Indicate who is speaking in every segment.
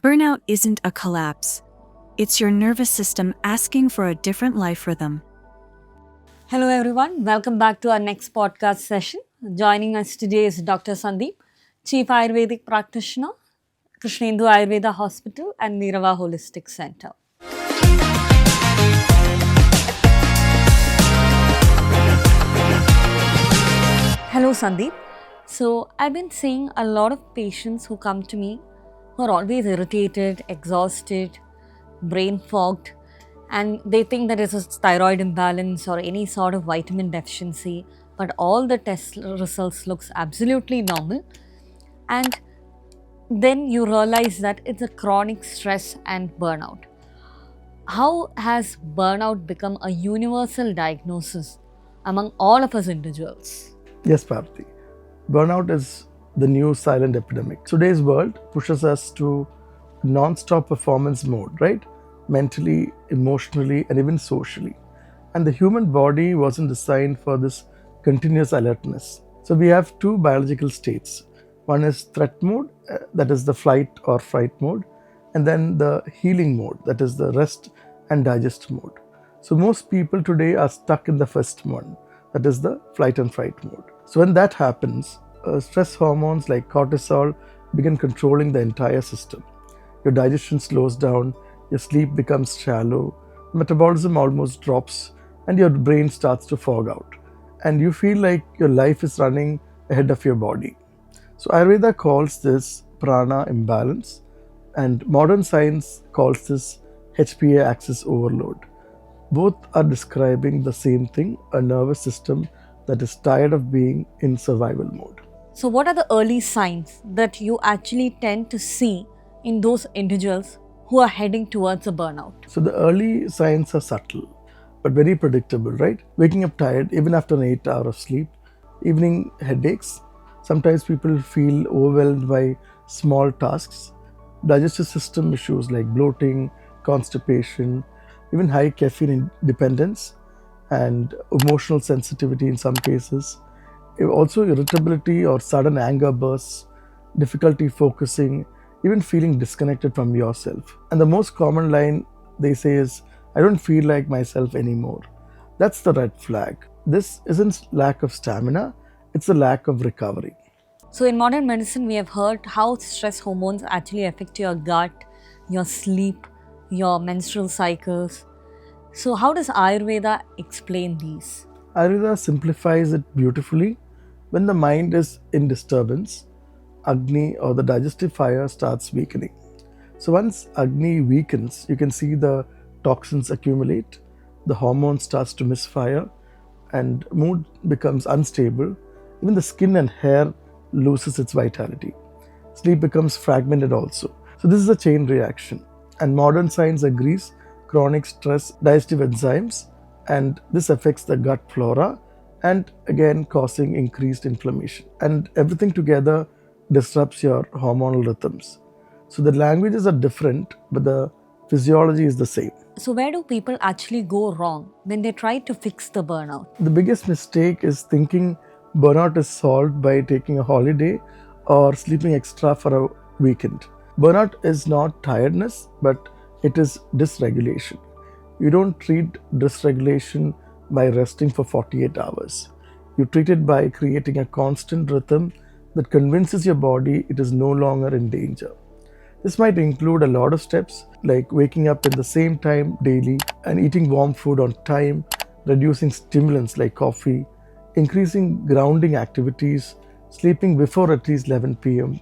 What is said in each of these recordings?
Speaker 1: Burnout isn't a collapse. It's your nervous system asking for a different life rhythm.
Speaker 2: Hello, everyone. Welcome back to our next podcast session. Joining us today is Dr. Sandeep, Chief Ayurvedic Practitioner, Krishnendu Ayurveda Hospital, and Nirava Holistic Center. Hello, Sandeep. So, I've been seeing a lot of patients who come to me who are always irritated, exhausted, brain fogged, and they think that it's a thyroid imbalance or any sort of vitamin deficiency, but all the test results looks absolutely normal. And then you realize that it's a chronic stress and burnout. How has burnout become a universal diagnosis among all of us individuals?
Speaker 3: Yes, Parvathi. Burnout is the new silent epidemic. Today's world pushes us to non-stop performance mode, right? Mentally, emotionally, and even socially. And the human body wasn't designed for this continuous alertness. So we have two biological states. One is threat mode, that is the flight or fright mode, and then the healing mode, that is the rest and digest mode. So most people today are stuck in the first one, that is the flight and fright mode. So when that happens, stress hormones like cortisol begin controlling the entire system. Your digestion slows down, your sleep becomes shallow, metabolism almost drops, and your brain starts to fog out. And you feel like your life is running ahead of your body. So Ayurveda calls this prana imbalance, and modern science calls this HPA axis overload. Both are describing the same thing, a nervous system that is tired of being in survival mode.
Speaker 2: So, what are the early signs that you actually tend to see in those individuals who are heading towards a burnout?
Speaker 3: So the early signs are subtle, but very predictable, right? Waking up tired even after an 8 hour of sleep, evening headaches. Sometimes people feel overwhelmed by small tasks, digestive system issues like bloating, constipation, even high caffeine dependence, and emotional sensitivity in some cases. Also, irritability or sudden anger bursts, difficulty focusing, even feeling disconnected from yourself. And the most common line they say is, I don't feel like myself anymore. That's the red flag. This isn't lack of stamina, it's a lack of recovery.
Speaker 2: So, in modern medicine, we have heard how stress hormones actually affect your gut, your sleep, your menstrual cycles. So, how does Ayurveda explain these?
Speaker 3: Ayurveda simplifies it beautifully. When the mind is in disturbance, Agni or the digestive fire starts weakening. So once Agni weakens, you can see the toxins accumulate, the hormone starts to misfire, and mood becomes unstable. Even the skin and hair loses its vitality. Sleep becomes fragmented also. So this is a chain reaction. And modern science agrees chronic stress, digestive enzymes, and this affects the gut flora and again causing increased inflammation. And everything together disrupts your hormonal rhythms. So the languages are different, but the physiology is the same.
Speaker 2: So, where do people actually go wrong when they try to fix the burnout?
Speaker 3: The biggest mistake is thinking burnout is solved by taking a holiday or sleeping extra for a weekend. Burnout is not tiredness, but it is dysregulation. You don't treat dysregulation by resting for 48 hours. You treat it by creating a constant rhythm that convinces your body it is no longer in danger. This might include a lot of steps like waking up at the same time daily and eating warm food on time, reducing stimulants like coffee, increasing grounding activities, sleeping before at least 11 pm,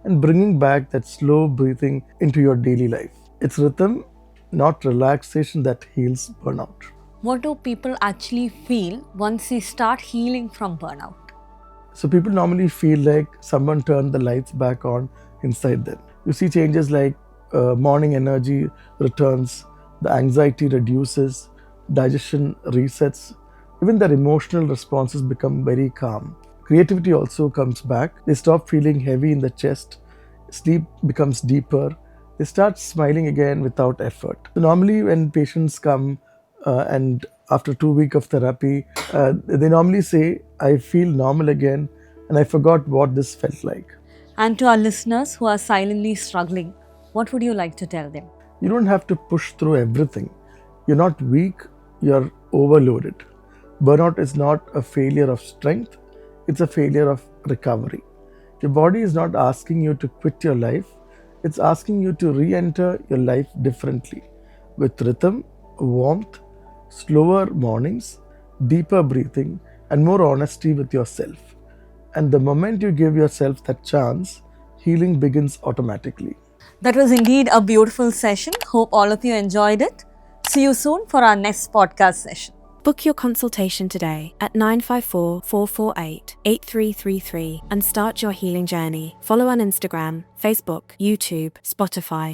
Speaker 3: and bringing back that slow breathing into your daily life. It's rhythm, not relaxation, that heals burnout.
Speaker 2: What do people actually feel once they start healing from burnout?
Speaker 3: So people normally feel like someone turned the lights back on inside them. You see changes like morning energy returns, the anxiety reduces, digestion resets, even their emotional responses become very calm. Creativity also comes back. They stop feeling heavy in the chest, sleep becomes deeper, they start smiling again without effort. So normally when patients come and after 2 weeks of therapy, they normally say, I feel normal again and I forgot what this felt like.
Speaker 2: And to our listeners who are silently struggling, what would you like to tell them?
Speaker 3: You don't have to push through everything. You're not weak, you're overloaded. Burnout is not a failure of strength, it's a failure of recovery. Your body is not asking you to quit your life, it's asking you to re enter your life differently, with rhythm, warmth, slower mornings, deeper breathing, and more honesty with yourself. And the moment you give yourself that chance, healing begins automatically.
Speaker 2: That was indeed a beautiful session. Hope all of you enjoyed it. See you soon for our next podcast session.
Speaker 1: Book your consultation today at 954 448 8333 and start your healing journey. Follow on Instagram, Facebook, YouTube, Spotify,